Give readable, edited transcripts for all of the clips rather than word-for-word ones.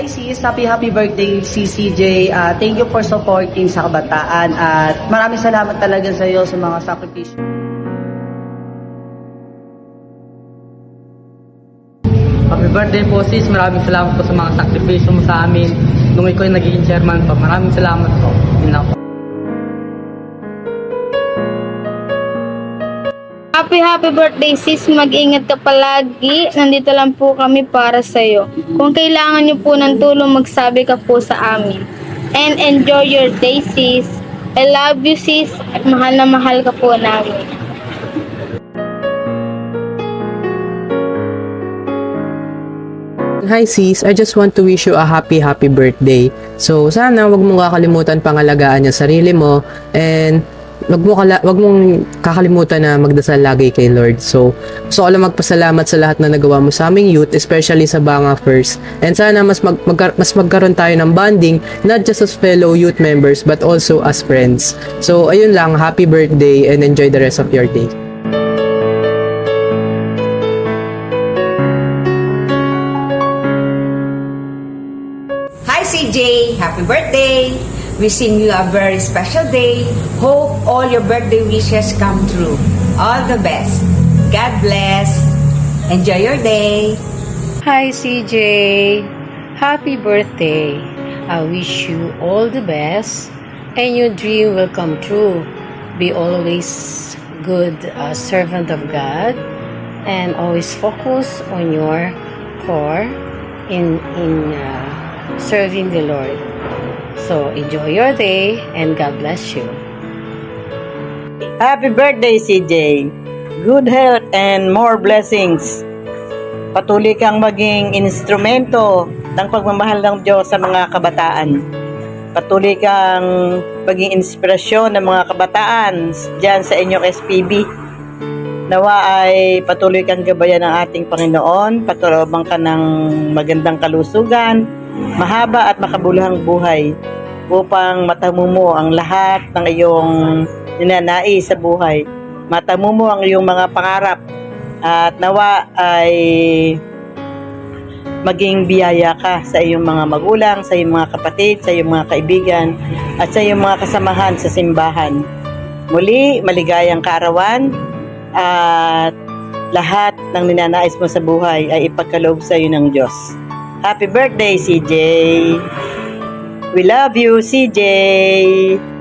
Hi sis, happy birthday CCJ. Thank you for supporting sa kabataan at maraming salamat talaga sa iyo sa mga sakripisyo. Happy birthday po sis, maraming salamat po sa mga sakripisyo mo sa amin. Nung ikaw yung nagiging chairman pa, maraming salamat po. Yun lang po. Happy birthday sis, mag-ingat ka palagi. Nandito lang po kami para sa'yo. Kung kailangan niyo po ng tulong, magsabi ka po sa amin. And enjoy your day sis. I love you sis. At mahal na mahal ka po namin. Hi sis, I just want to wish you a happy birthday. So sana wag mong kakalimutan pangalagaan yung sarili mo and wag mong kakalimutan na magdasal lagi kay Lord. So gusto ko lang magpasalamat sa lahat na nagawa mo sa aming youth, especially sa Banga First. And sana mas magkaroon tayo ng bonding, not just as fellow youth members but also as friends. So ayun lang, happy birthday and enjoy the rest of your day. Hi CJ, happy birthday! Wishing you a very special day. Hope all your birthday wishes come true. All the best. God bless. Enjoy your day. Hi CJ, happy birthday. I wish you all the best and your dream will come true. Be always good servant of God and always focus on your core in serving the Lord. So enjoy your day and God bless you. Happy birthday, CJ. Good health and more blessings. Patuloy kang maging instrumento ng pagmamahal ng Diyos sa mga kabataan. Patuloy kang maging inspirasyon ng mga kabataan dyan sa inyong SPB. Nawa ay patuloy kang gabayan ng ating Panginoon, patulabang ka ng magandang kalusugan, mahaba at makabuluhang buhay upang matamo mo ang lahat ng iyong ninanais sa buhay. Matamo mo ang iyong mga pangarap at nawa ay maging biyaya ka sa iyong mga magulang, sa iyong mga kapatid, sa iyong mga kaibigan at sa iyong mga kasamahan sa simbahan. Muli, maligayang kaarawan at lahat ng ninanais mo sa buhay ay ipagkaloob sa iyo ng Diyos. Happy birthday, CJ! We love you, CJ!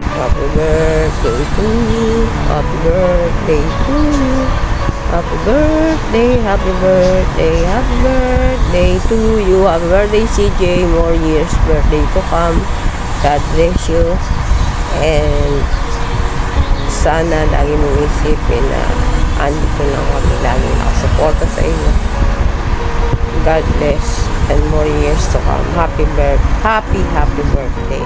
Happy birthday to you. Happy birthday to you. Happy birthday, happy birthday, happy birthday to you. Happy birthday, CJ. More years birthday to come. God bless you. And sana lagi mong isipin na andito lang kami lagi nakasuporta sa inyo. God bless and more years to come. Happy birthday. Happy birthday!